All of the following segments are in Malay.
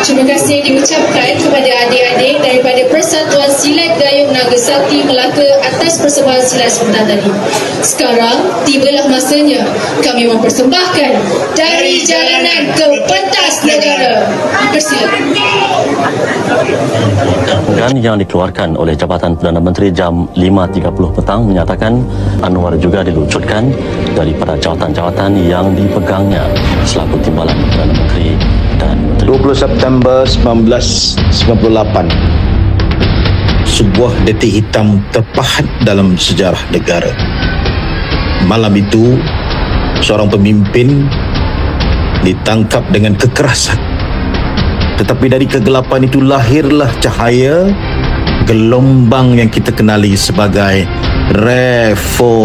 Terima kasih diucapkan kepada adik-adik daripada Persatuan Silat Gayung Naga Sakti Melaka atas persembahan silat sebentar tadi. Sekarang tibalah masanya kami mempersembahkan Dari Jalanan ke Pentas Negara. Persilakan. Dan yang dikeluarkan oleh Jabatan Perdana Menteri jam 5.30 petang menyatakan Anwar juga dilucutkan daripada jawatan-jawatan yang dipegangnya selaku Timbalan Perdana Menteri dan 20 September 1998, sebuah detik hitam terpahat dalam sejarah negara. Malam itu, seorang pemimpin ditangkap dengan kekerasan. Tetapi dari kegelapan itu lahirlah cahaya, gelombang yang kita kenali sebagai reformasi.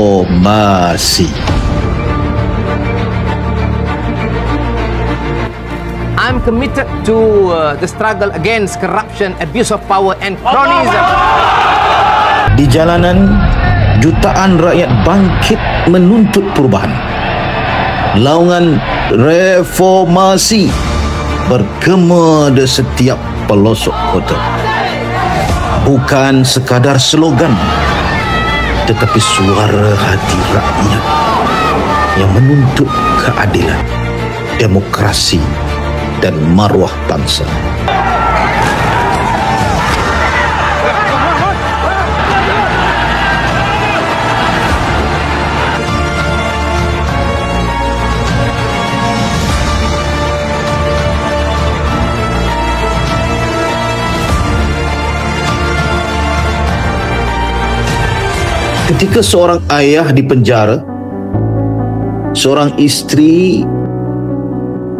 I'm committed to the struggle against corruption, abuse of power and cronyism. Di jalanan, jutaan rakyat bangkit menuntut perubahan. Laungan reformasi bergema di setiap pelosok kota. Bukan sekadar slogan, tetapi suara hati rakyat yang menuntut keadilan, demokrasi dan maruah bangsa. Ketika seorang ayah dipenjara, seorang isteri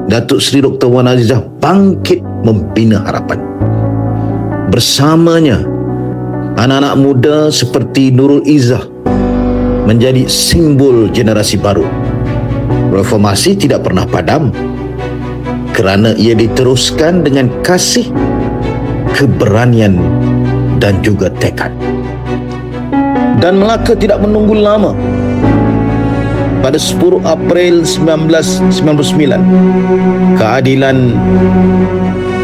Datuk Seri Dr. Wan Azizah bangkit membina harapan. Bersamanya, anak-anak muda seperti Nurul Izzah menjadi simbol generasi baru. Reformasi tidak pernah padam kerana ia diteruskan dengan kasih, keberanian dan juga tekad. Dan Melaka tidak menunggu lama. Pada 10 April 1999, keadilan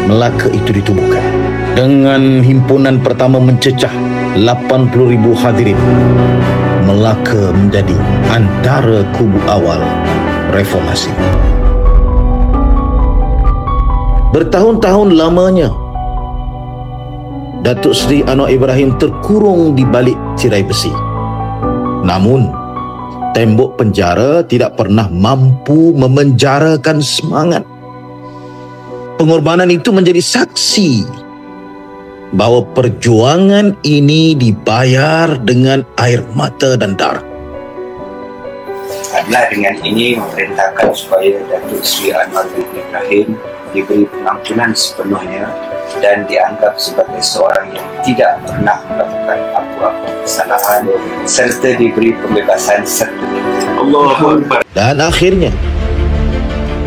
Melaka itu ditubuhkan. Dengan himpunan pertama mencecah 80,000 hadirin, Melaka menjadi antara kubu awal reformasi. Bertahun-tahun lamanya, Datuk Seri Anwar Ibrahim terkurung di balik tirai besi. Namun, tembok penjara tidak pernah mampu memenjarakan semangat. Pengorbanan itu menjadi saksi bahawa perjuangan ini dibayar dengan air mata dan darah. Adalah dengan ini memerintahkan supaya Datuk Seri Anwar Ibrahim diberi pengampunan sepenuhnya dan dianggap sebagai seorang yang tidak pernah melakukan apa-apa kesalahan serta diberi pembebasan serta Allahu Akbar. Dan akhirnya,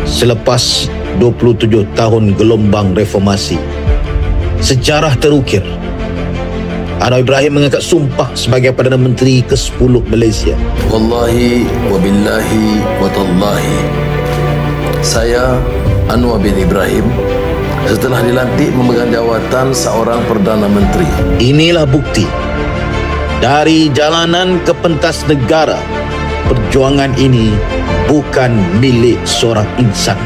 selepas 27 tahun gelombang reformasi, sejarah terukir. Anwar Ibrahim mengangkat sumpah sebagai Perdana Menteri ke-10 Malaysia. Wallahi wabillahi watallahi, saya Anwar bin Ibrahim setelah dilantik memegang jawatan seorang Perdana Menteri. Inilah bukti. Dari jalanan ke pentas negara, perjuangan ini bukan milik seorang insan,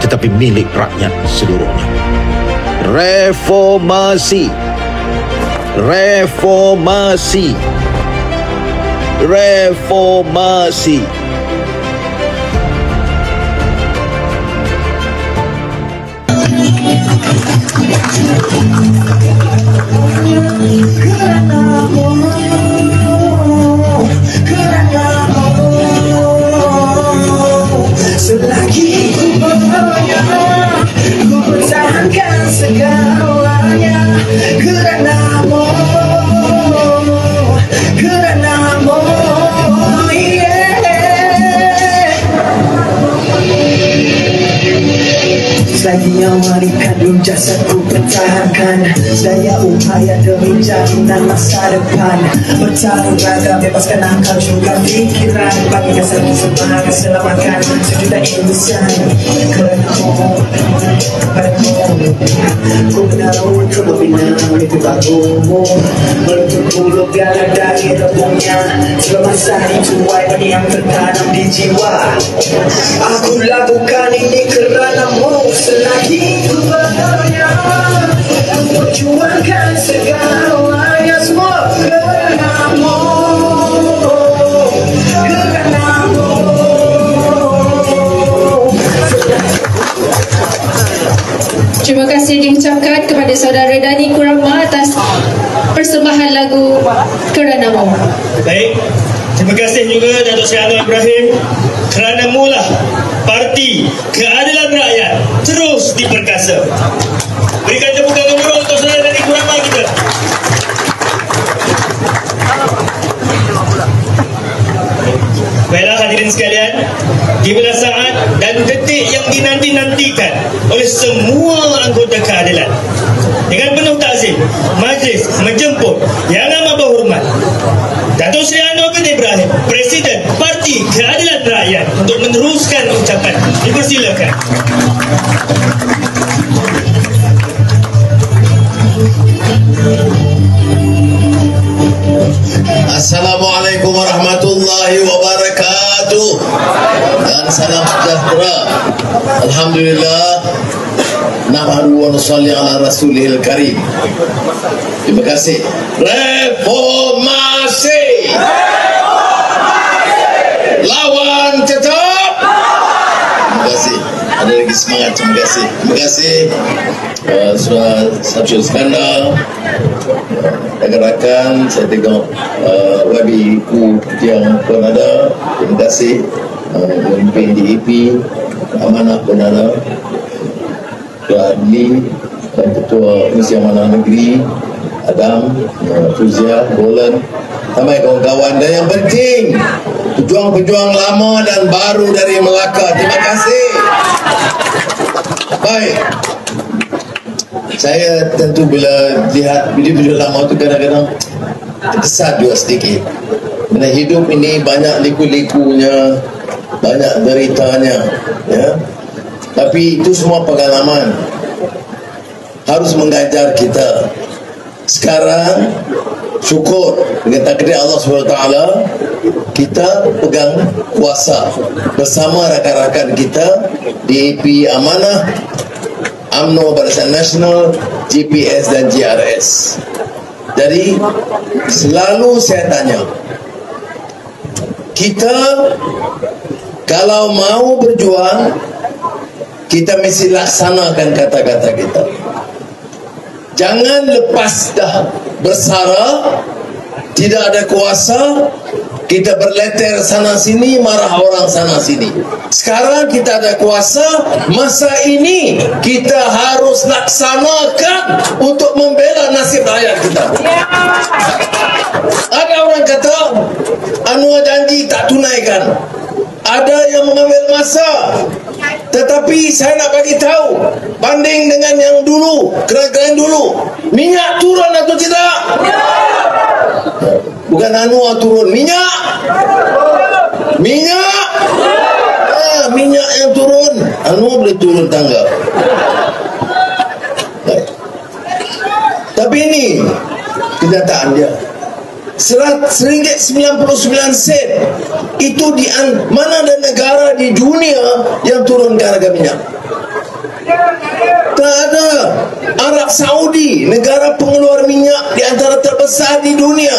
tetapi milik rakyat seluruhnya. Reformasi. Reformasi. Reformasi. Selagi ku berjaya, ku pertahankan segalanya kerana-Mu, kerana-Mu, yeah. Seluruh jasadku pertahankan daya upaya demi jaminan masa depan. Bertarung raga, bebaskan akal juga pikiran. Bagikan satu semangat, selamatkan sejuta insan. Kerenamu, padamu ku menaruh kepimpinan itu bagumu. Menutup bulu biar dari rebungnya. Selama saat itu bagi yang tertanam di jiwa. Aku lakukan ini kerana-Mu. Selagi ku berdaya perjuangkan segalanya semua kerana-Mu, kerana-Mu. Terima kasih diucapkan kepada saudara Dani Kurama atas persembahan lagu Kerana-Mu. Baik, terima kasih juga Datuk Seri Anwar Ibrahim. Kerana-Mu lah Parti Keadilan Rakyat terus diperkasa. Berikan tepukan gemuruh untuk saudara Dani Kurama kita. Baiklah hadirin sekalian, tibalah saat dan detik yang dinanti-nantikan oleh semua anggota keadilan. Dengan penuh takzim, majlis menjemput Yang Amat Berhormat Datuk Seri Anwar bin Ibrahim, Presiden Parti Keadilan Rakyat, untuk meneruskan ucapan. Dipersilakan. Assalamualaikum warahmatullahi wabarakatuh dan salam sejahtera. Alhamdulillah, nahmadu wa nusalli ala rasulihil karim. Terima kasih. Reformasi, lawan tetap. Terima kasih. Ada lagi semangat. Terima kasih. Terima kasih Saudara Syamsul Iskandar, rakan-rakan. Saya tengok YB ku yang pun ada. Terima kasih pemimpin DAP Amanah pun ada, Ketua Adli dan Ketua Komisi Amanah Negeri Adam, Fuzia, Roland, sampai kawan-kawan, dan yang penting pejuang-pejuang lama dan baru dari Melaka. Terima kasih. Baik, saya tentu bila lihat video-video lama tu kadang-kadang terkesan juga sedikit. Kerana hidup ini banyak liku-likunya, banyak deritanya, ya. Tapi itu semua pengalaman harus mengajar kita. Sekarang syukur dengan takdir Allah SWT, kita pegang kuasa bersama rakan-rakan kita DAP Amanah, UMNO Barisan Nasional, GPS dan GRS. Jadi selalu saya tanya, kita kalau mau berjuang, kita mesti laksanakan kata-kata kita. Jangan lepas dah bersara, tidak ada kuasa, kita berleter sana sini, marah orang sana sini. Sekarang kita ada kuasa, masa ini kita harus laksanakan untuk membela nasib rakyat kita. Ada orang kata Anwar janji tak tunaikan, ada yang mengambil masa. Tetapi saya nak bagi tahu, banding dengan yang dulu, kerajaan dulu, minyak turun atau tidak? Bukan Anwar turun, minyak. Minyak yang turun, Anwar boleh turun tangga. Tapi ini kenyataan dia. RM1.99 itu di mana ada negara di dunia yang turunkan harga minyak? Tak ada. Arab Saudi, negara pengeluar minyak di antara terbesar di dunia.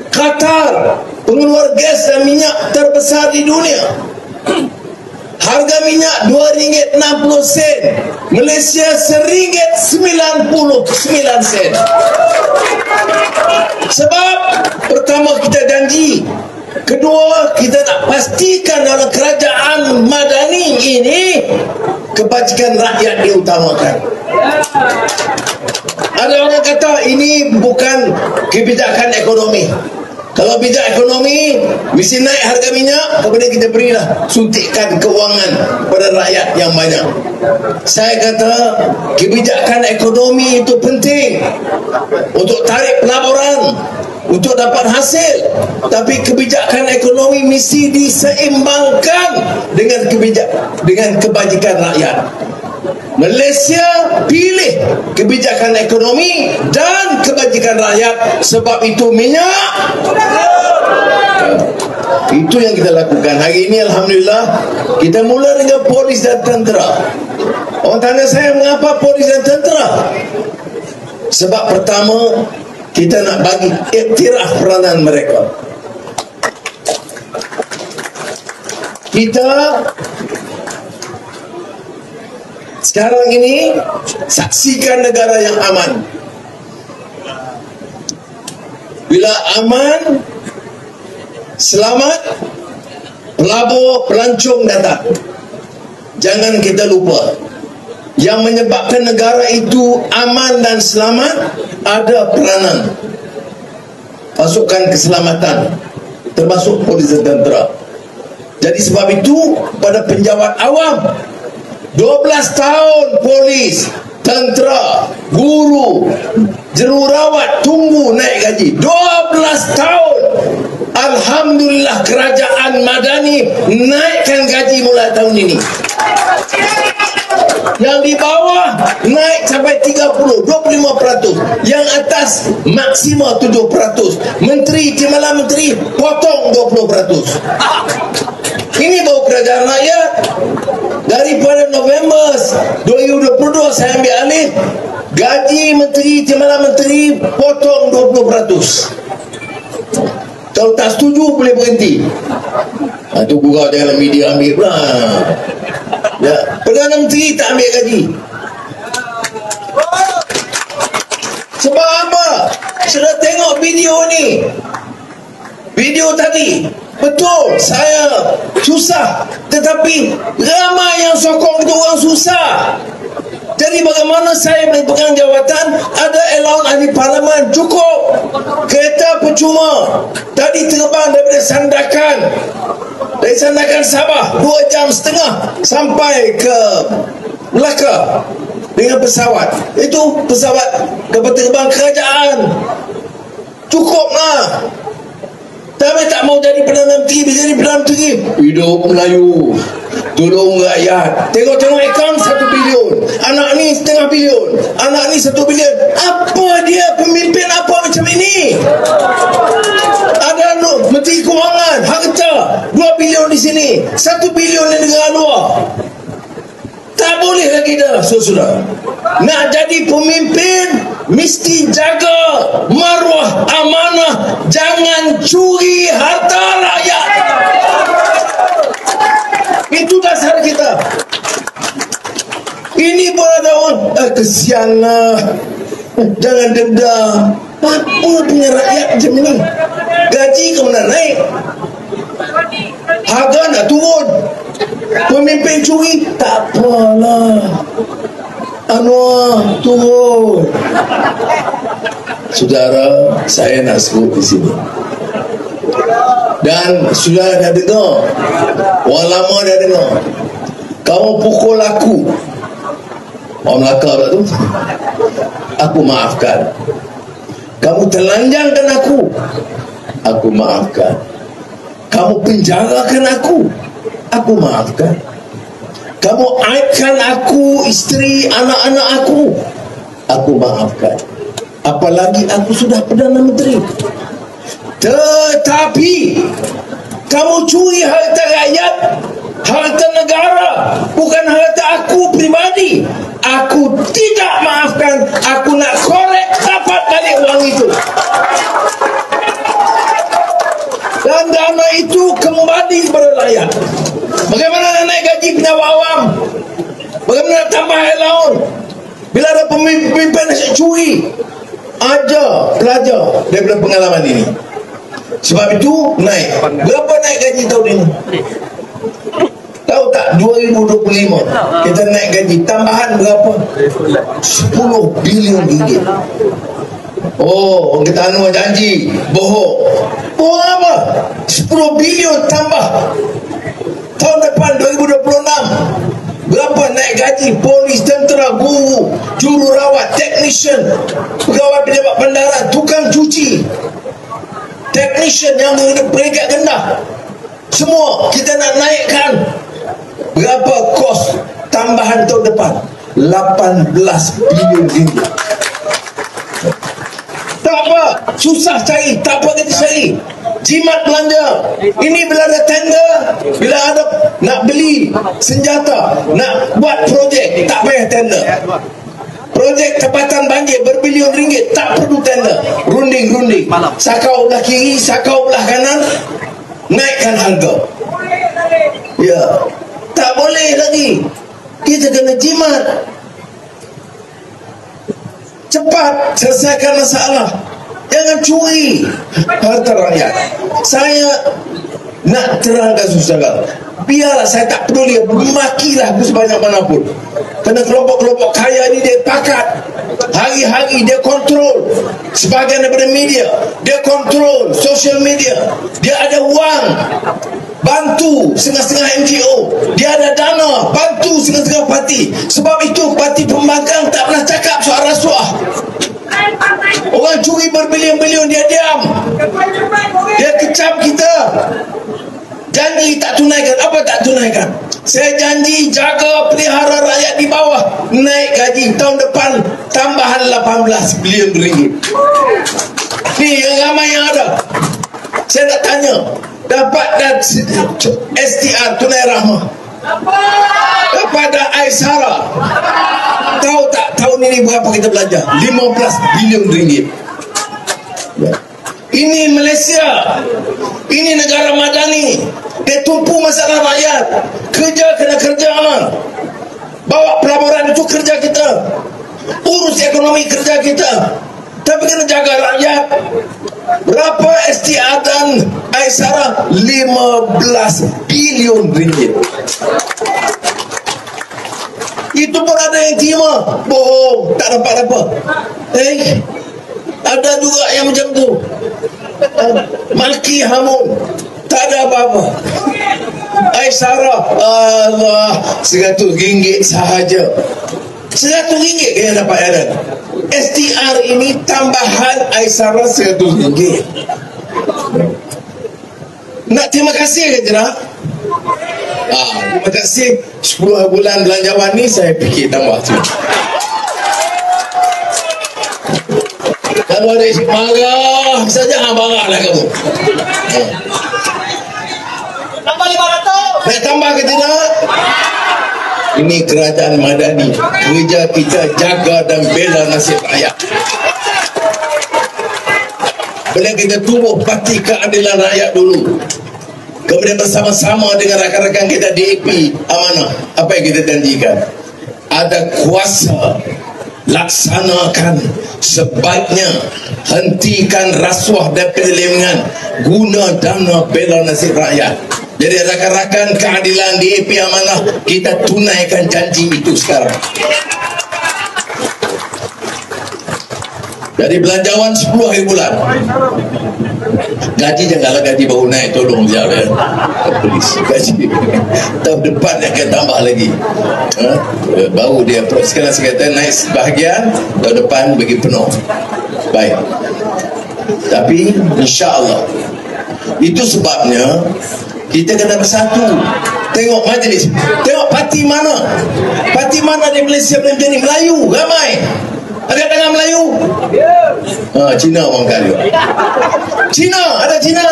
Qatar, pengeluar gas dan minyak terbesar di dunia. Harga minyak RM2.60, Malaysia RM1.99. Sebab pertama kita janji, kedua kita nak pastikan dalam kerajaan madani ini kebajikan rakyat diutamakan. Ada orang kata ini bukan kebijakan ekonomi. Kalau bijak ekonomi, mesti naik harga minyak, kemudian kita berilah suntikan kewangan pada rakyat yang banyak. Saya kata kebijakan ekonomi itu penting untuk tarik pelaburan, untuk dapat hasil, tapi kebijakan ekonomi mesti diseimbangkan dengan kebajikan rakyat. Malaysia pilih kebijakan ekonomi dan kebajikan rakyat, sebab itu minyak. Itu yang kita lakukan. Hari ini alhamdulillah kita mula dengan polis dan tentera. Orang tanya saya, mengapa polis dan tentera? Sebab pertama, kita nak bagi iktiraf peranan mereka. Kita sekarang ini saksikan negara yang aman. Bila aman, selamat, pelabur, pelancong datang. Jangan kita lupa, yang menyebabkan negara itu aman dan selamat ada peranan pasukan keselamatan, termasuk polis dan tentera. Jadi sebab itu pada penjawat awam, 12 tahun polis, tentera, guru, jururawat tunggu naik gaji 12 tahun. Alhamdulillah kerajaan Madani naikkan gaji mulai tahun ini. Yang di bawah naik sampai 30, 25%. Yang atas maksimal 7%. Menteri, timbalan menteri potong 20%. Ini baru kerajaan rakyat. Daripada November 2022 saya ambil alih, gaji menteri, timbalan menteri potong 20%. Kalau tak setuju boleh berhenti. Itu gurau jangan media ambil pula. Ya, Perdana Menteri tak ambil gaji. Sebab apa? Sudah tengok video ni, video tadi. Betul, saya susah, tetapi ramai yang sokong untuk orang susah. Jadi bagaimana saya berpegang jawatan, ada allowance ahli parlimen cukup, kereta percuma. Tadi terbang daripada Sandakan, dari Sandakan Sabah 2,5 jam sampai ke Melaka dengan pesawat. Itu pesawat dapat terbang kerajaan. Cukuplah. Tapi tak mau jadi Perdana Menteri, jadi Perdana Menteri. Hidup Melayu, tolong rakyat. Tengok-tengok akaun 1 bilion, anak ni 0,5 bilion, anak ni 1 bilion. Apa dia pemimpin apa macam ini? Ada Menteri Kewangan, harta 2 bilion di sini, 1 bilion di negara luar. Tak boleh lagi dah, saudara. Nak jadi pemimpin mesti jaga maruah amanah, jangan curi harta rakyat. Itu dasar kita. Ini pun ada orang kesianlah, jangan dendam. Apa punya rakyat macam ni? Gaji ke mana naik, harga nak turun. Pemimpin curi, tak apalah, Anwar turun. Saudara, saya nak sebut di sini, dan sudah dah dengar, orang lama dah dengar, kamu pukul aku, orang Melaka pula tu, aku maafkan. Kamu telanjangkan aku maafkan. Kamu penjarakan aku maafkan. Kamu aibkan aku, isteri, anak-anak aku maafkan. Apalagi aku sudah Perdana Menteri. Tetapi kamu curi harta rakyat, harta negara, bukan harta aku pribadi. Aku tidak maafkan. Aku nak korek, dapat balik uang itu. Dan dana itu kembali kepada rakyat. Bagaimana nak naik gaji penjawat awam? Bagaimana nak tambah allowance? Bila ada pemimpin asyik curi, ajar, pelajar daripada pengalaman ini. Sebab itu naik. Berapa naik gaji tahun ini? Tahu tak? 2025 kita naik gaji tambahan berapa? 10 bilion ringgit. Oh, orang kata Anwar janji bohong. Bohong apa? 10 bilion tambah tahun depan 2026. Berapa naik gaji polis, tentera, guru, jururawat, technician, pegawai pejabat bandaran, tukang cuci, technician yang peringkat rendah. Semua kita nak naikkan. Berapa kos tambahan tahun depan? 18 bilion ringgit. Tak apa, susah cari, tak apa kita cari. Jimat belanja. Ini bila ada tender, bila ada nak beli senjata, nak buat projek, tak payah tender. Projek tempatan banjir berbilion ringgit, tak perlu tender. Runding. Sakau belah kiri, sakau belah kanan, naikkan harga. Ya, tak boleh lagi. Kita kena jimat. Cepat selesaikan masalah. Jangan curi harta rakyat. Saya nak terangkan saudara, biarlah saya tak peduli, makilah aku sebanyak manapun. Kerana kelompok-kelompok kaya ni dia pakat. Hari-hari dia kontrol sebahagian daripada media, dia kontrol social media, dia ada wang bantu setengah-setengah NGO, dia ada dana bantu setengah-setengah parti. Sebab itu parti pembangkang tak pernah cakap soal rasuah. Orang curi berbilion-bilion dia diam, dia kecam kita. Janji tak tunaikan. Apa tak tunaikan? Saya janji jaga pelihara rakyat di bawah, naik gaji tahun depan tambahan 18 bilion ringgit. Ni yang ramai yang ada. Saya nak tanya, dapat dan STR tunai rahmah kepada Aisara, tahu tak tahun ini berapa kita belanja? 15 bilion ringgit. Ini Malaysia, ini negara madani. Dia tumpu masalah rakyat. Kerja kena kerja. Bawa pelaburan itu kerja kita, urus ekonomi kerja kita, tapi kena jaga rakyat. Berapa STR dan Aisara? 15 bilion ringgit. Itu pun ada yang terima. Bohong, tak dapat apa. Ada juga yang macam tu. Malki Hamun, tak ada apa-apa. Aisara, Allah, 100 ringgit sahaja. 100 ringgit yang dapat ada. STR ini tambahan Aisara 100 ringgit. Nak terima kasih ke tidak? Terima kasih. 10 bulan belanjawan ni saya fikir tambah tu. Kalau ada isi marah saja, marahlah kamu. Tambah 500. Nak tambah ke tidak? Ini kerajaan madani. Kerja kita jaga dan bela nasib rakyat. Bila kita tubuh parti keadilan rakyat dulu, kemudian bersama-sama dengan rakan-rakan kita DAP Amanah, apa yang kita janjikan? Ada kuasa, laksanakan sebaiknya, hentikan rasuah dan penyelewengan, guna dana bela nasib rakyat. Jadi rakan-rakan keadilan DAP Amanah, kita tunaikan janji itu sekarang. Jadi belanjawan 10 hari bulan. Gaji janganlah gaji baru naik, tolong jangan. Polis gaji tahun depan akan tambah lagi. Baru dia sekarang saya kata naik sebahagian, tahun depan bagi penuh. Baik. Tapi insya-Allah itu sebabnya kita kena bersatu. Tengok majlis, tengok parti mana di Malaysia macam ni, Melayu ramai. Ada tangan Melayu? Cina orang kali. Cina, ada Cina?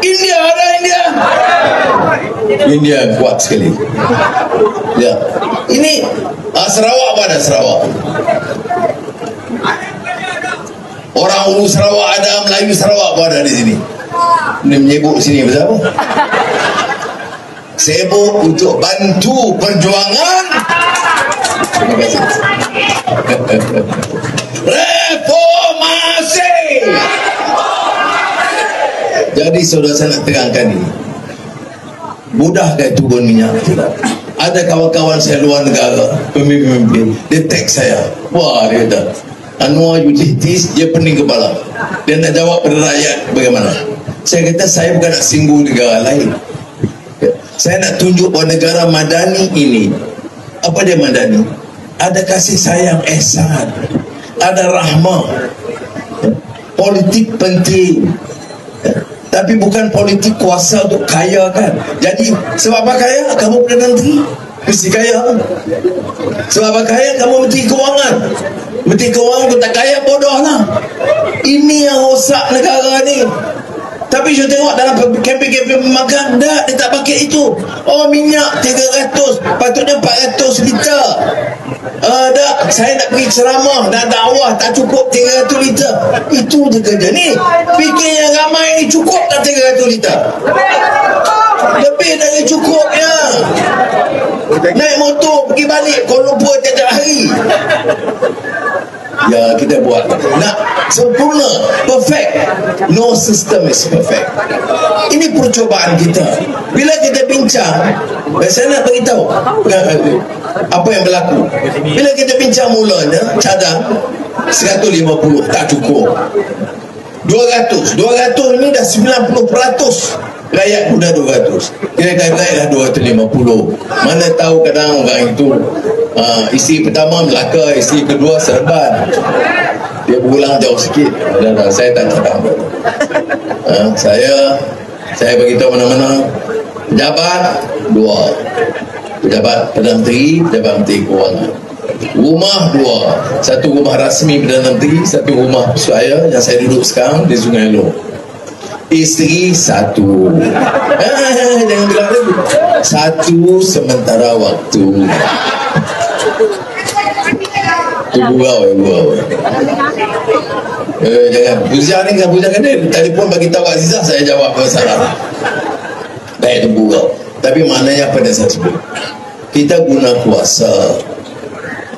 India, ada India? India kuat sekali. Ya. Ini Sarawak apa ada Sarawak? Orang Ulu Sarawak ada, Melayu Sarawak apa ada di sini? Ini menyebut sini pasal apa? Sibuk untuk bantu perjuangan. Terima kasih. Reformasi. Jadi saudara saya nak terangkan ini, mudah ke turun minyak? Ada kawan-kawan saya luar negara, pemimpin-pemimpin, dia teks saya. Wah, dia kata, Anwar Utilities, dia pening kepala. Dia nak jawab pada rakyat bagaimana. Saya kata saya bukan nak singgung negara lain. Saya nak tunjuk bahawa negara madani ini, apa dia madani? Ada kasih sayang, ihsan, ada rahmah. Politik penting, tapi bukan politik kuasa untuk kaya kan. Jadi sebab apa kaya? Kamu Perdana Menteri mesti kaya. Sebab apa kaya? Kamu Menteri Kewangan. Menteri Kewangan kau tak kaya, bodoh lah. Ini yang rosak negara ni. Tapi saya tengok dalam kempen-kempen pemagang, tak, dia tak pakai itu. Oh, minyak 300, patutnya 400 liter. Tak, saya nak pergi ceramah, nak dakwah, tak cukup 300 liter. Itu dia kerja ni. Fikir yang ramai ni cukup tak 300 liter? Lebih dari cukupnya. Naik motor pergi balik Kuala Lumpur tiap-tiap hari. Ya, kita buat. Nak sempurna, perfect. No system is perfect. Ini percubaan kita. Bila kita bincang, saya nak beritahu apa yang berlaku. Bila kita bincang mulanya, cadang 150 tak cukup. 200 ini dah 90%. Rakyat muda 200. Kira-kira dah 250. Mana tahu kadang orang itu isteri pertama Melaka, isteri kedua Serban. Dia berulang jauh sikit. Dan saya tak cadang. Saya beritahu mana-mana. Pejabat 2. Pejabat Perdana Menteri, Pejabat Menteri Kewangan. Rumah 2. Satu rumah rasmi Perdana Menteri, satu rumah saya yang saya duduk sekarang di Sungai Loh. Isteri 1. Jangan bilang lagi. 1 sementara waktu. Itu gurau. Jangan. Buzia ni kan Buzia kan dia telefon bagi tahu Azizah, saya jawab masalah. Baik, itu gurau. Tapi maknanya pada saya sebut, kita guna kuasa.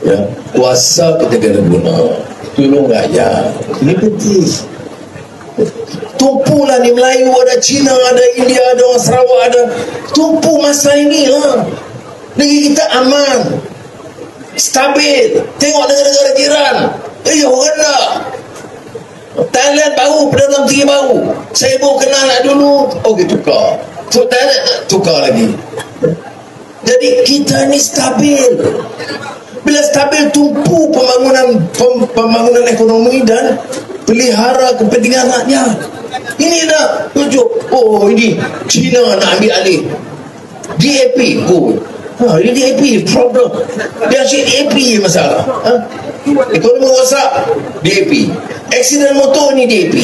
Ya, kuasa kita kena guna. Tolong rakyat. Ini penting. Tumpulah ni Melayu, ada Cina, ada India, ada orang Sarawak, ada. Tumpu masa ini lah. Negeri kita aman, stabil. Tengok negara-negara jiran, rendah. Thailand baru, Perdana Menteri baru. Saya baru kenal nak dulu, okey tukar. So Thailand tukar lagi. Jadi kita ni stabil. Bila stabil, tumpu pembangunan ekonomi dan pelihara kepentingan rakyat. Ini dah tunjuk. Oh, ini China nak ambil alih DAP. Ini DAP problem. Dia asyik DAP masalah. Ekonomi rosak, DAP. Aksiden motor ni DAP.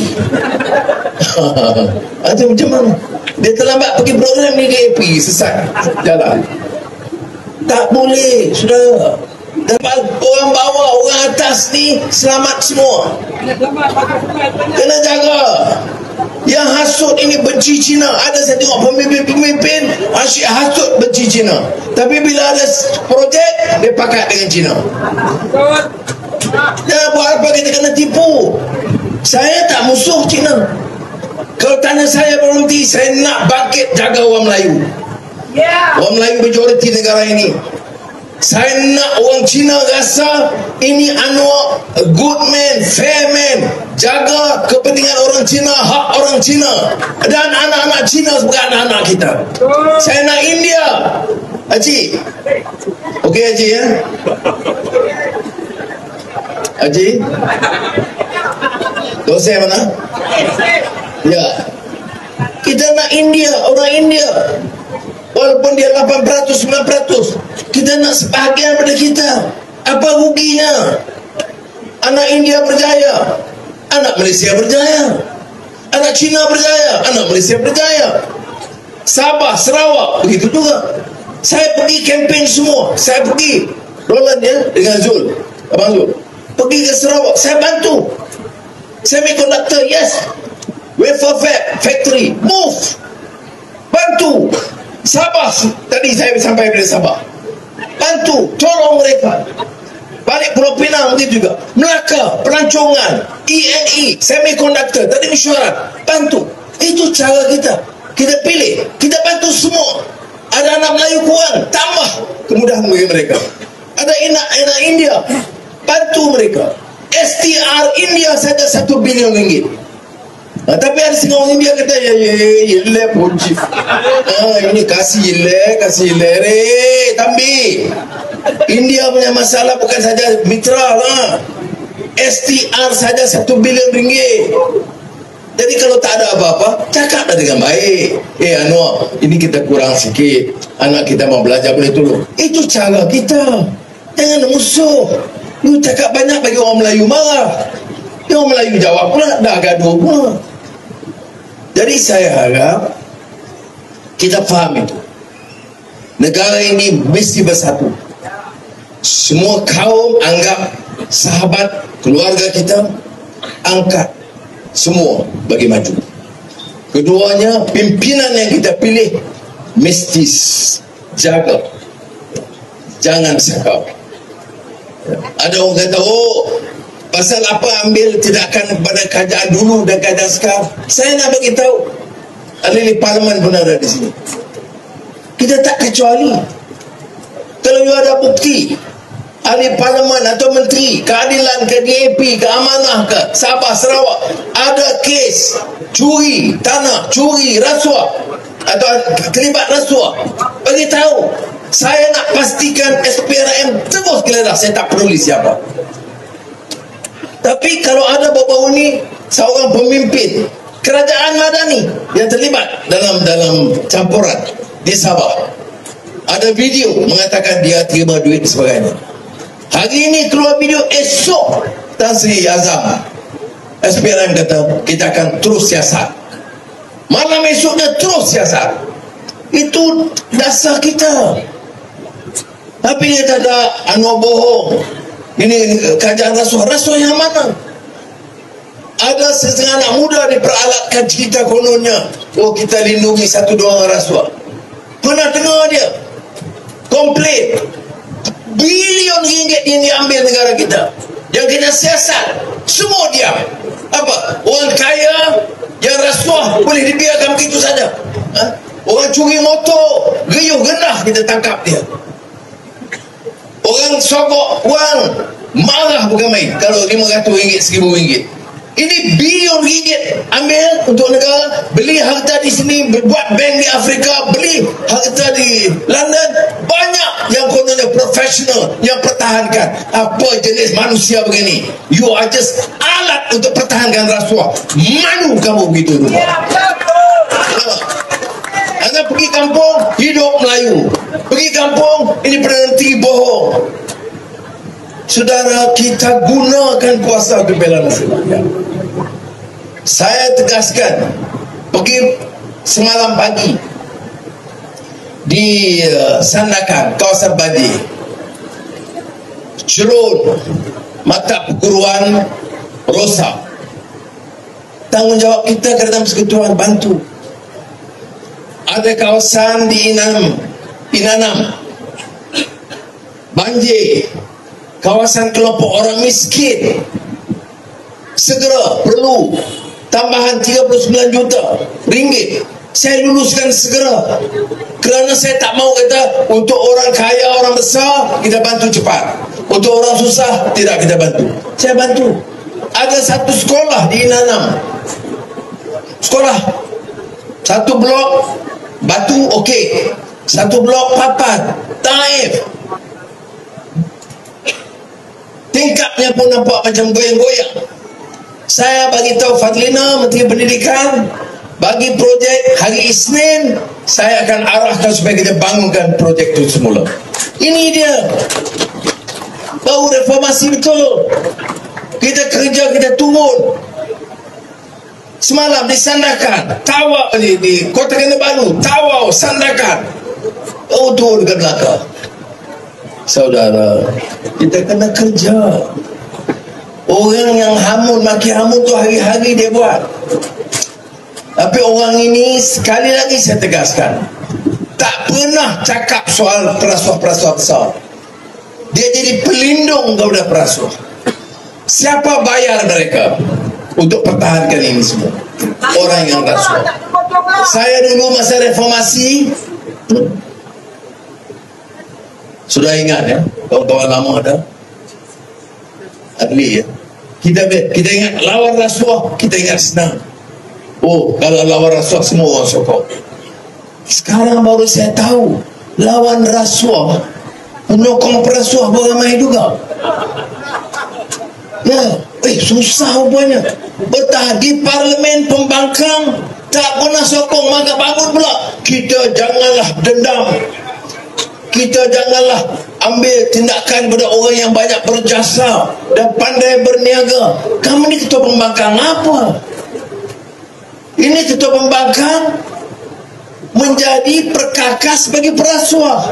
Itu macam mana? Dia terlambat pergi program ni DAP. Sesat jalan. Tak boleh, sudah. Dan orang bawah, orang atas ni selamat semua. Kena jaga. Yang hasut ini benci Cina. Ada saya tengok pemimpin asyik hasut benci Cina. Tapi bila ada projek, dia pakat dengan Cina. Jangan buat apa kita kena tipu. Saya tak musuh Cina. Kalau tanya saya berhenti, saya nak bangkit jaga orang Melayu. Orang Melayu majoriti negara ini. Saya nak orang Cina rasa ini Anwar a good man, fair man, jaga kepentingan orang Cina, hak orang Cina dan anak-anak Cina sebagai anak-anak kita. Saya nak India. Haji, okey Haji ya? Haji, dosen mana? Ya, kita nak India, orang India. Walaupun dia 8%, 9%, kita nak sebahagian pada kita. Apa ruginya? Anak India berjaya, anak Malaysia berjaya, anak Cina berjaya, anak Malaysia berjaya. Sabah, Sarawak, begitu juga. Saya pergi kempen semua. Saya pergi Roland ya, dengan Zul, Abang Zul, pergi ke Sarawak, saya bantu. Semiconductor, yes. Wafer fab, factory, move, bantu. Sabah, tadi saya sampai dari Sabah, bantu, tolong mereka. Balik Pulau Pinang begitu juga. Melaka, pelancongan, ENE, semiconductor, tadi mesyuarat, bantu. Itu cara kita. Kita pilih, kita bantu semua. Ada anak Melayu kurang, tambah kemudahan bagi mereka. Ada anak India, bantu mereka. ST Ada saja 1 bilion ringgit. Tapi ada setengah orang India kata ye punci. Ini kasih le tambi. India punya masalah bukan saja mitra lah. STR saja 1 bilion ringgit. Jadi kalau tak ada apa-apa, cakaplah dengan baik. Anwar, ini kita kurang sikit. Anak kita mau belajar, boleh tolong. Itu cara kita. Jangan musuh. You cakap banyak bagi orang Melayu marah. Orang Melayu jawab pula, dah gaduh pula. Jadi saya harap kita faham itu. Negara ini mesti bersatu. Semua kaum anggap sahabat, keluarga kita, angkat semua bagi maju. Keduanya, pimpinan yang kita pilih mesti jaga, jangan sekau. Ada orang kata, pasal apa ambil tindakan kepada kerajaan dulu dan kerajaan sekarang. Saya nak bagi tahu, ahli parlimen pun ada di sini. Kita tak kecuali. Kalau you ada bukti, ahli parlimen atau menteri keadilan ke DAP ke amanah ke Sabah Sarawak ada kes curi tanah, curi rasuah atau terlibat rasuah, bagi tahu. Saya nak pastikan SPRM terus geledah. Saya tak peduli siapa. Tapi kalau ada bau-bau ni seorang pemimpin kerajaan Madani yang terlibat dalam campuran di Sabah, ada video mengatakan dia terima duit sebagainya. Hari ini keluar video, esok Tan Sri Azam SPRM kata kita akan terus siasat. Malam esoknya terus siasat. Itu dasar kita. Tapi dia kata Anwar bohong. Ini kerajaan rasuah yang mana? Ada setengah anak muda diperalatkan cerita kononnya, kita lindungi 1-2 orang rasuah. Pernah dengar dia komplain bilion ringgit yang diambil negara kita, yang kita siasat, semua diam. Apa? Orang kaya yang rasuah boleh dibiarkan begitu saja. Orang curi motor, geyuh genah kita tangkap dia. Orang sogok wang, marah bukan main kalau RM500, RM1,000. Ini bilion ringgit ambil untuk negara, beli harta di sini, buat bank di Afrika, beli harta di London. Banyak yang kononnya profesional yang pertahankan. Apa jenis manusia begini? You are just alat untuk pertahankan rasuah. Malu kamu begitu. Anda pergi kampung, hidup Melayu. Pergi kampung, ini Perdana Menteri bohong. Saudara, kita gunakan kuasa untuk bela negara. Saya tegaskan, pergi semalam pagi di Sandakan, kawasan Banjir, Cerun, Maktab Perguruan Rosak. Tanggungjawab kita Kerajaan Persekutuan bantu. Ada kawasan di Inanam, Banjir, kawasan kelompok orang miskin. Segera perlu tambahan 39 juta ringgit. Saya luluskan segera, kerana saya tak mau kata untuk orang kaya, orang besar kita bantu cepat, untuk orang susah tidak kita bantu. Saya bantu. Ada satu sekolah di Inanam, sekolah satu blok batu, okey, satu blok papan taif, tingkapnya pun nampak macam goyang-goyang. Saya bagi tahu Fadlina, Menteri Pendidikan, bagi projek hari Isnin saya akan arahkan supaya kita bangunkan projek itu semula. Ini dia baru reformasi betul. Kita kerja, kita turun. Semalam di Sandakan, Tawau, di Kota Kinabalu, Tawau, Sandakan, turun ke belakang. Saudara, kita kena kerja. Orang yang hamun, maki hamun tu hari-hari dia buat. Tapi orang ini, sekali lagi saya tegaskan, tak pernah cakap soal perasuah-perasuah besar. Dia jadi pelindung kepada perasuah. Siapa bayar mereka untuk pertahankan ini semua? Orang yang rasuah. Saya dulu masa reformasi, sudah ingat ya, kawan-kawan lama ada Adli ya, Kita ingat lawan rasuah, kita ingat senang. Oh, kalau lawan rasuah semua orang sokong. Sekarang baru saya tahu lawan rasuah, penyokong perasuah beramai juga. Ya, susah rupanya. Bertahan di parlimen pembangkang, tak pernah sokong, maka bangun pula. Kita janganlah dendam, kita janganlah ambil tindakan pada orang yang banyak berjasa dan pandai berniaga. Kamu ni ketua pembangkang apa? Ini ketua pembangkang menjadi perkakas bagi perasuah.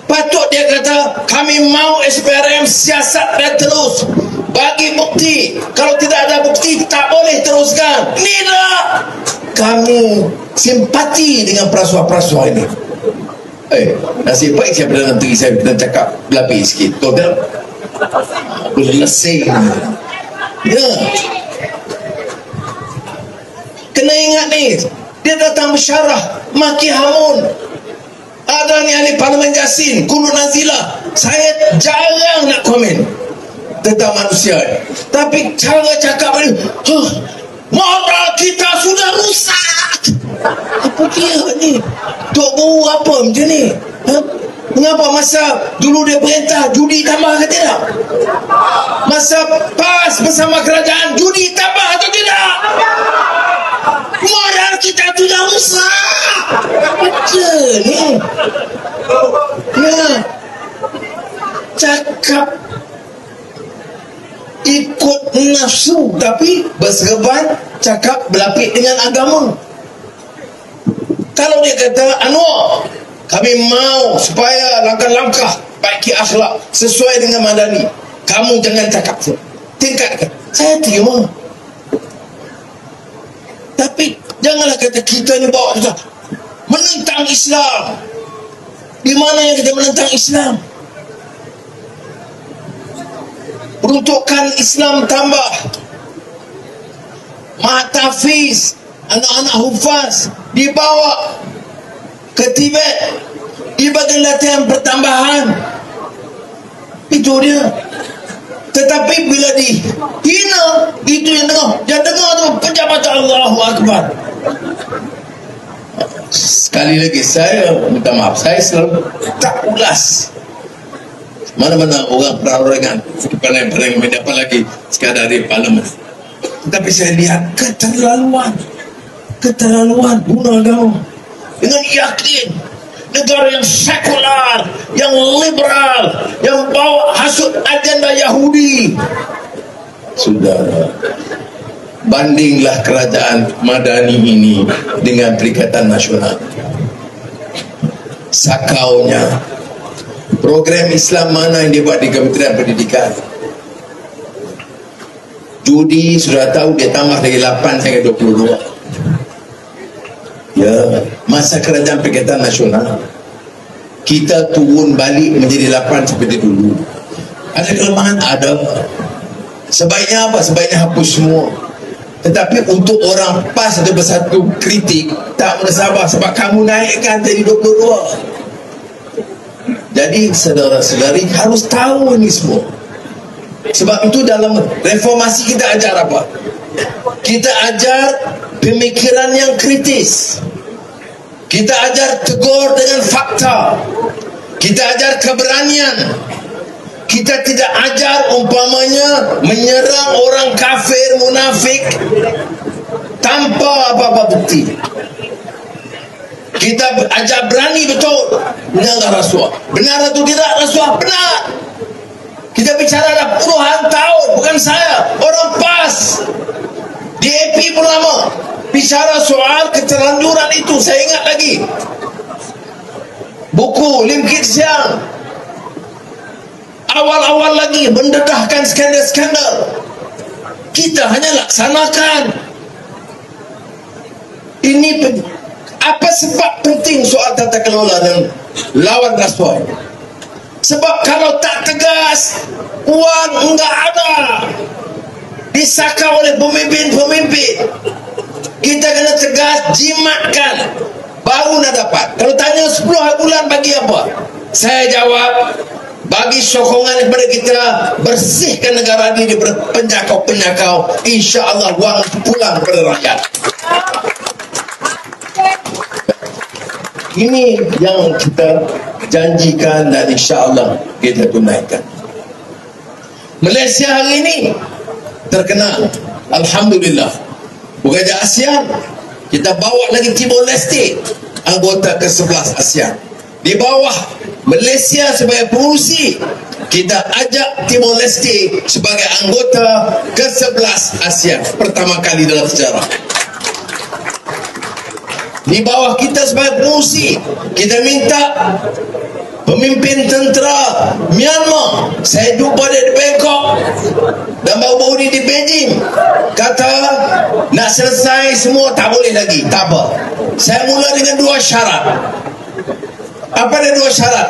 Patut dia kata, kami mau SPRM siasat dan terus bagi bukti. Kalau tidak ada bukti, tak boleh teruskan. Tidak, kami simpati dengan perasuah-perasuah ini. Nasib baik saya Perdana Menteri, saya kena cakap berlapis sikit. Kau tak boleh lesing. Ya, kena ingat ni, dia datang bersyarah maki hamun. Ada ni ahli parlimen Yasin, Kulu Nazila. Saya jarang nak komen tentang manusia, tapi cara cakap ni, moral kita sudah rusak. Apa dia ni? Tok Guru apa macam ni? Mengapa masa dulu dia perintah judi tambah ke tidak? Masa PAS bersama kerajaan judi tambah atau tidak? Moral kita sudah rusak. Betul ni. Ya, cakap ikut nafsu tapi berserban, cakap berlapik dengan agama. Kalau dia kata, Anwar, kami mau supaya langkah-langkah baiki akhlak sesuai dengan Madani, kamu jangan cakap tu, tingkatkan. Saya terima. Tapi janganlah kata kita ni bawa kita menentang Islam. Di mana yang kita menentang Islam? Peruntukan Islam tambah, Mahtafiz, anak-anak hufaz dibawa ke Tibet, dibagi latihan pertambahan. Itu dia. Tetapi bila dihina, itu yang dengar tu pejabat Allahu Akbar. Sekali lagi saya minta maaf, saya selalu tak ulas mana-mana orang perorangan paling media, apalagi sekadar di parlimen. Tetapi saya lihat keterlaluan guna agama dengan yakin negara yang sekular, yang liberal, yang bawa hasut agenda Yahudi. Saudara, bandinglah kerajaan Madani ini dengan Perikatan Nasional. Sakaunya program Islam mana yang dibuat di Kementerian Pendidikan? Judi sudah tahu dia tambah dari 8 sampai 22. Ya, masa kerajaan Perikatan Nasional kita turun balik menjadi 8 seperti dulu. Ada kelemahan? Ada. Sebaiknya apa? Sebaiknya hapus semua. Tetapi untuk orang PAS satu persatu kritik, tak boleh sabar sebab kamu naikkan jadi 22. Jadi saudara-saudari harus tahu ini semua. Sebab itu dalam reformasi kita ajar apa? Kita ajar pemikiran yang kritis. Kita ajar tegur dengan fakta. Kita ajar keberanian. Kita tidak ajar umpamanya menyerang orang kafir munafik tanpa apa-apa bukti. Kita ajar berani betul menjaga rasuah. Benar atau tidak rasuah? Benar. Kita bicara dah puluhan tahun, bukan saya, orang PAS di AP pun lama bicara soal keterlanjuran itu. Saya ingat lagi buku Lim Kit Siang, awal-awal lagi mendedahkan skandal-skandal. Kita hanya laksanakan. Ini apa sebab penting soal tata kelola dan lawan rasuah? Sebab kalau tak tegas, uang enggak ada, disaka oleh pemimpin-pemimpin. Kita kena tegas, jimatkan, baru nak dapat. Kalau tanya 10 bulan bagi apa? Saya jawab, bagi sokongan kepada kita bersihkan negara ini daripada penyakau-penyakau. InsyaAllah wang pulang kepada rakyat. Ini yang kita janjikan dan insyaAllah kita tunaikan. Malaysia hari ini terkenal, alhamdulillah. Bukan saja ASEAN, kita bawa lagi Timor Leste, anggota ke-11 ASEAN. Di bawah Malaysia sebagai pengurusi, kita ajak Timor Leste sebagai anggota ke-11 ASEAN pertama kali dalam sejarah. Di bawah kita sebagai pengurusi, kita minta pemimpin tentera Myanmar, saya jumpa dia di Bangkok dan baru-baru ni di Beijing, kata nak selesai semua tak boleh lagi. Tak apa, saya mula dengan 2 syarat. Apa dia 2 syarat?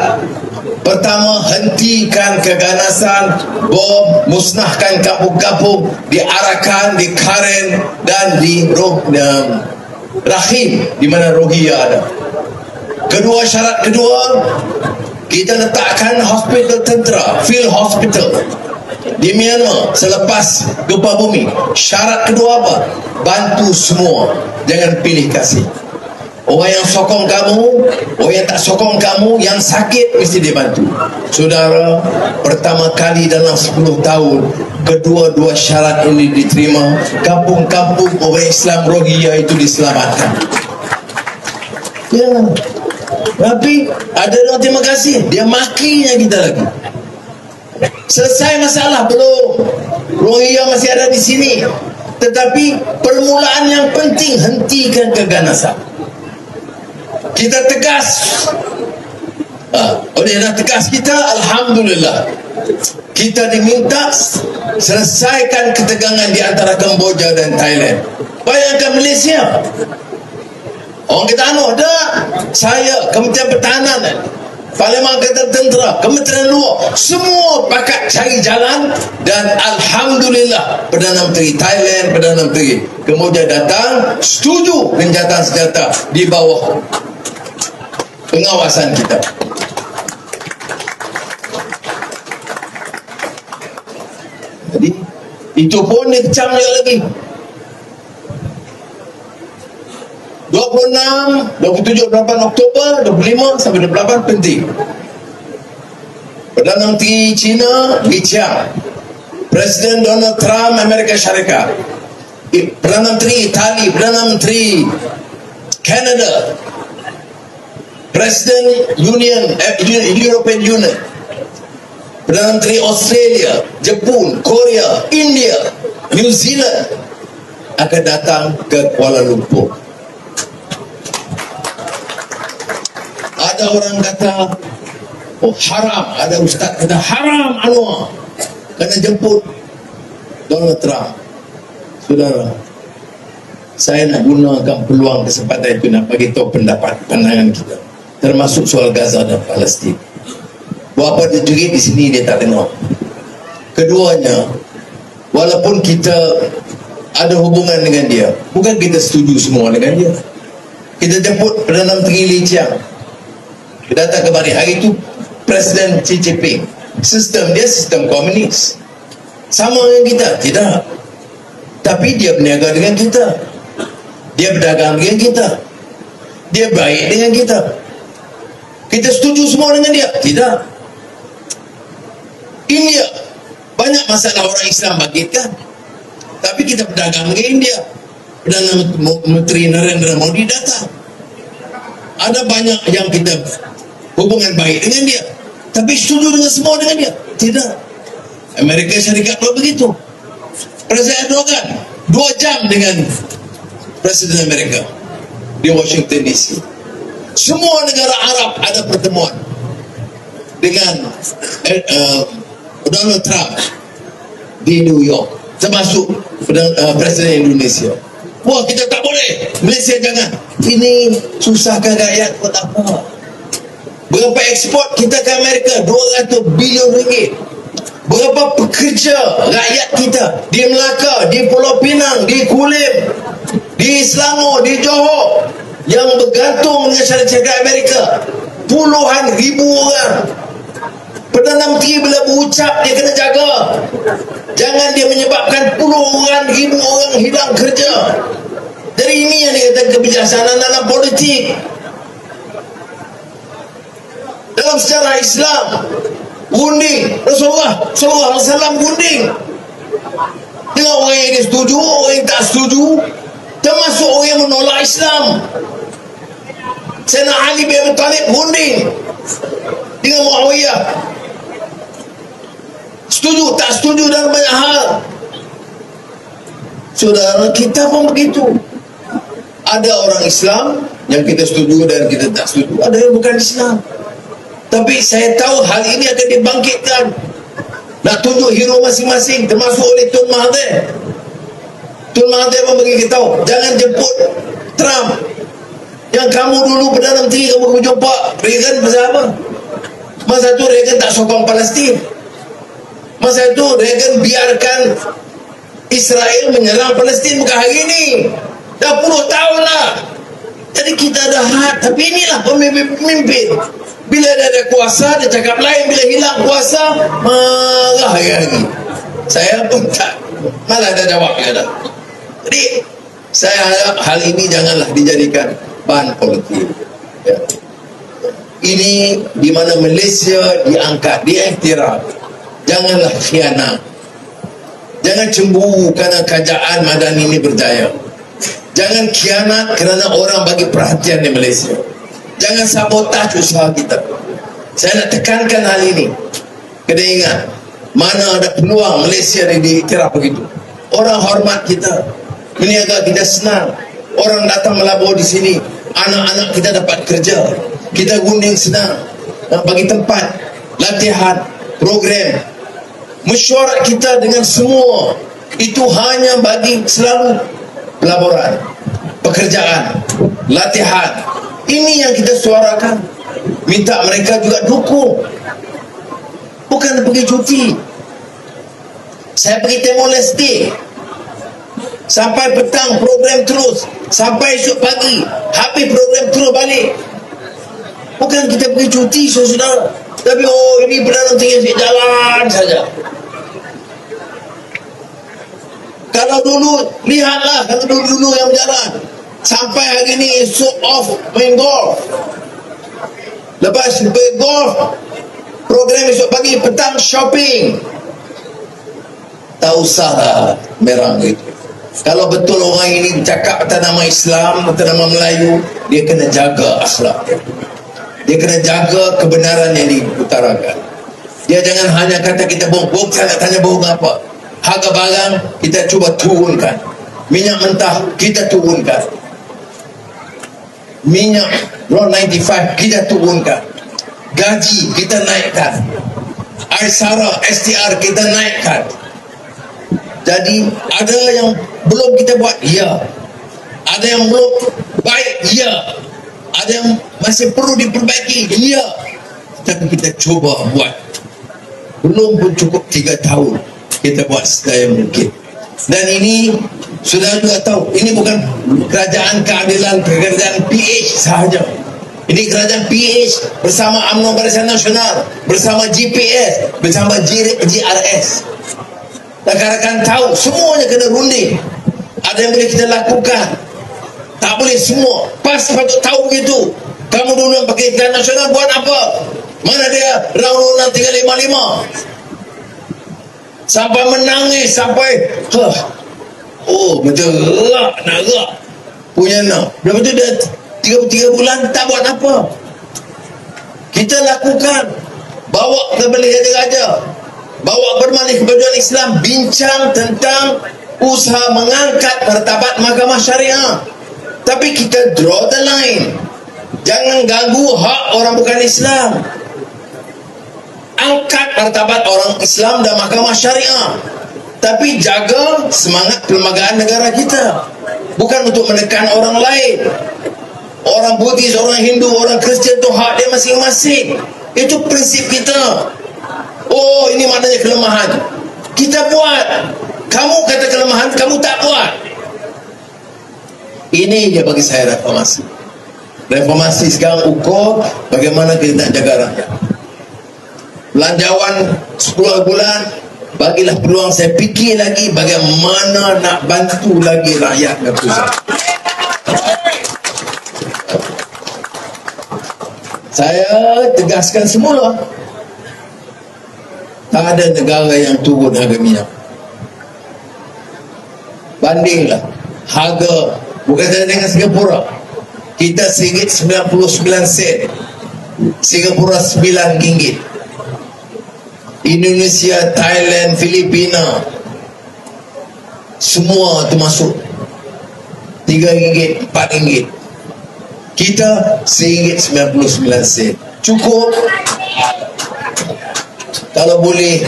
Pertama, hentikan keganasan bom, musnahkan kampung-kampung di Arakan, di Karen dan di Rakhine di mana Rohingya ada. Kedua, syarat kedua, kita letakkan hospital tentera, field hospital di Myanmar selepas gempa bumi. Syarat kedua apa? Bantu semua, jangan pilih kasih. Orang yang sokong kamu, orang yang tak sokong kamu, yang sakit mesti dibantu. Saudara, pertama kali dalam 10 tahun kedua-dua syarat ini diterima, kampung-kampung orang Islam Rohingya itu diselamatkan. Ya, tapi ada orang terima kasih, dia makinya kita lagi. Selesai masalah belum? Rohingya masih ada di sini. Tetapi permulaan yang penting, hentikan keganasan. Kita tegas. Oleh dah tegas kita, alhamdulillah. Kita diminta selesaikan ketegangan di antara Kemboja dan Thailand. Bayangkan Malaysia. Orang kita ada. Saya, Kementerian Pertahanan, Parlimen Tentera, Kementerian Luar, semua pakat cari jalan dan alhamdulillah Perdana Menteri Thailand, Perdana Menteri Kemboja datang setuju gencatan senjata di bawah pengawasan kita. Jadi itu pun dikecam dia lagi. 26, 27, 28 Oktober, 25 sampai 28 penting. Perdana Menteri China Li Qiang, Presiden Donald Trump Amerika Syarikat, Perdana Menteri Itali, Perdana Menteri Canada, Presiden European Union, Perdana Menteri Australia, Jepun, Korea, India, New Zealand akan datang ke Kuala Lumpur. Ada orang kata, oh haram. Ada ustaz kata haram Anwar kena jemput Donald Trump. Saudara, saya nak gunakan peluang kesempatan itu nak bagi tahu pendapat pandangan kita, termasuk soal Gaza dan Palestin. Buat apa dia jerit di sini dia tak dengar. Keduanya, walaupun kita ada hubungan dengan dia, bukan kita setuju semua dengan dia. Kita jemput Perdana Menteri Li Qiang, kita datang kemari. Hari itu Presiden Xi Jinping, sistem dia sistem komunis, sama dengan kita? Tidak. Tapi dia berniaga dengan kita, dia berdagang dengan kita, dia baik dengan kita. Kita setuju semua dengan dia? Tidak. India, banyak masalah orang Islam bangkitkan, tapi kita berdagang dengan India. Perdana Menteri Narendra Modi datang, ada banyak yang kita hubungan baik dengan dia, tapi setuju dengan semua dengan dia? Tidak. Amerika Syarikat pun begitu. Presiden Erdogan 2 jam dengan Presiden Amerika di Washington DC. Semua negara Arab ada pertemuan dengan Donald Trump di New York, termasuk Presiden Indonesia. Wah, kita tak boleh, Malaysia jangan. Ini susahkan rakyat buat apa? Berapa ekspor kita ke Amerika? 200 bilion ringgit. Berapa pekerja rakyat kita di Melaka, di Pulau Pinang, di Kulim, di Selangor, di Johor yang bergantung dengan syarikat Amerika? Puluhan ribu orang. Perdana Menteri bila berucap, dia kena jaga. Jangan dia menyebabkan puluhan ribu orang hilang kerja. Jadi ini yang dikatakan kebijaksanaan dalam politik. Dalam sejarah Islam, gunding Rasulullah SAW gunding dengan orang yang dia setuju, orang yang tak setuju, termasuk orang yang menolak Islam. Sayyidina Ali bin Abi Thalib gunding dengan Muawiyah, setuju tak setuju dalam banyak hal. Saudara, kita pun begitu. Ada orang Islam yang kita setuju dan kita tak setuju, ada yang bukan Islam. Tapi saya tahu hal ini akan dibangkitkan. Nak tunjuk hero masing-masing, termasuk oleh Tun Mahathir. Tun Mahathir pun bagi kita tahu, jangan jemput Trump. Yang kamu dulu Perdana Menteri, kamu jumpa Reagan bersama. Masa itu Reagan tak sokong Palestin. Masa itu Reagan biarkan Israel menyerang Palestin, bukan hari ini. Dah puluh tahun lah. Jadi kita ada hak. Tapi inilah pemimpin. Bila dia ada kuasa, dia cakap lain. Bila hilang kuasa, marah lagi. Saya pun tak, malah ada jawabnya dah. Jadi saya harap hal ini janganlah dijadikan bahan politik. Ya. Ini di mana Malaysia diangkat, diiktiraf. Janganlah khianat. Jangan cemburu kerana kerajaan Madani ini berjaya. Jangan khianat kerana orang bagi perhatian di Malaysia. Jangan sabotaj usaha kita. Saya nak tekankan hal ini. Kena ingat, mana ada peluang Malaysia diiktiraf begitu, orang hormat kita, meniaga kita senang, orang datang melabur di sini, anak-anak kita dapat kerja, kita gunding senang, bagi tempat, latihan, program, mesyuarat kita dengan semua. Itu hanya bagi selalu pelaburan, pekerjaan, latihan. Ini yang kita suarakan. Minta mereka juga dukung, bukan pergi cuti. Saya pergi Timor Leste sampai petang, program terus sampai esok pagi, habis program terus balik. Bukan kita pergi cuti, saudara. Tapi ini Perdana Menteri yang jalan saja. Kalau dulu, lihatlah, kalau dulu yang berjalan sampai hari ini, esok off main golf, lepas main golf program esok pagi, petang shopping. Tak usah merang itu. Kalau betul orang ini bercakap atas nama Islam, atas nama Melayu, dia kena jaga akhlak dia. Dia kena jaga kebenaran yang diutarakan. Dia jangan hanya kata kita bohong, saya nak tanya bohong apa. Harga barang kita cuba turunkan, minyak mentah kita turunkan, minyak RON95 kita turunkan, gaji kita naikkan, air sara STR kita naikkan. Jadi ada yang belum kita buat, ya. Ada yang belum baik, ya. Ada yang masih perlu diperbaiki, ya. Tapi kita cuba buat. Belum pun cukup 3 tahun kita buat sedaya mungkin. Dan ini sudah juga tahu, ini bukan kerajaan keadilan, kerajaan PH sahaja. Ini kerajaan PH bersama UMNO Barisan Nasional, bersama GPS, bersama GRS. Rakan-rakan tahu, semuanya kena runding. Ada yang boleh kita lakukan, tak boleh semua. PAS patut tahu begitu. Kamu dulu yang pakai Kerajaan Nasional buat apa? Mana dia Undang-Undang 355? Sampai menangis, sampai macam nak gerak punya nak. Lepas tu dia 3 bulan tak buat apa. Kita lakukan, bawa ke Balai Raja-Raja, bawa Permalik Kebajuan Islam, bincang tentang usaha mengangkat martabat Mahkamah Syariah. Tapi kita draw the line. Jangan ganggu hak orang bukan Islam. Angkat martabat orang Islam dan Mahkamah Syariah, tapi jaga semangat perlembagaan negara kita. Bukan untuk menekan orang lain. Orang Buddhis, orang Hindu, orang Kristian itu hak dia masing-masing. Itu prinsip kita. Oh, ini maknanya kelemahan. Kita buat. Kamu kata kelemahan, kamu tak buat. Ini dia bagi saya reformasi. Reformasi sekarang ukur bagaimana kita nak jaga rakyat. belanjawan 10 bulan, bagilah peluang saya fikir lagi bagaimana nak bantu lagi rakyat Pusat. Saya tegaskan semula, tak ada negara yang turun harga minyak. Bandinglah harga, bukan saja dengan Singapura, kita RM1.99, Singapura RM9, Indonesia, Thailand, Filipina, semua termasuk RM3, RM4. Kita RM1.99. Cukup. Kalau boleh,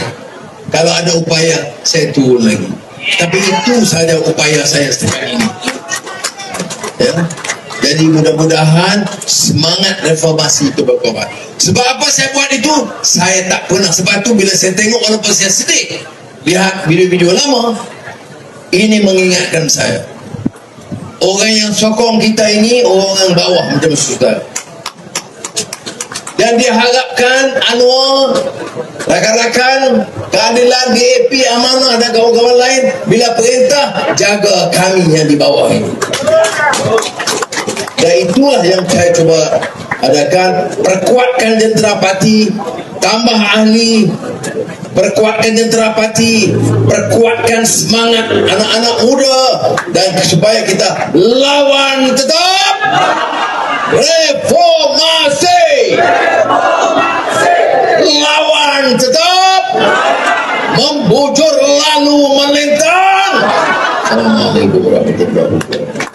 kalau ada upaya, saya turun lagi. Tapi itu saja upaya saya sekarang ini. Ya. Jadi mudah-mudahan semangat reformasi itu berkuat. Sebab apa saya buat itu? Saya tak pernah. Sebab itu bila saya tengok, walaupun saya sedih lihat video-video lama, ini mengingatkan saya, orang yang sokong kita ini orang yang bawah macam Sultan. Dan dia harapkan Anwar, rakan-rakan keadilan, DAP, Amanah dan kawan-kawan lain, bila perintah, jaga kami yang di bawah ini. Dan itulah yang saya cuba adakan. Perkuatkan jentera parti, tambah ahli, perkuatkan jentera parti, perkuatkan semangat anak-anak muda, dan supaya kita lawan tetap reformasi, lawan tetap membujur lalu melintang. Assalamualaikum warahmatullahi wabarakatuh.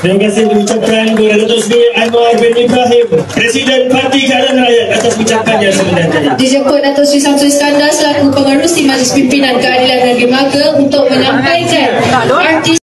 Terima kasih diucapkan kepada Datuk Seri Anwar bin Ibrahim, Presiden Parti Keadilan Rakyat, atas ucapannya sebenarnya. Dijemput Datuk Seri Samsul Iskandar selaku pengerusi Majlis Pimpinan Keadilan Negeri Melaka untuk menyampaikan artis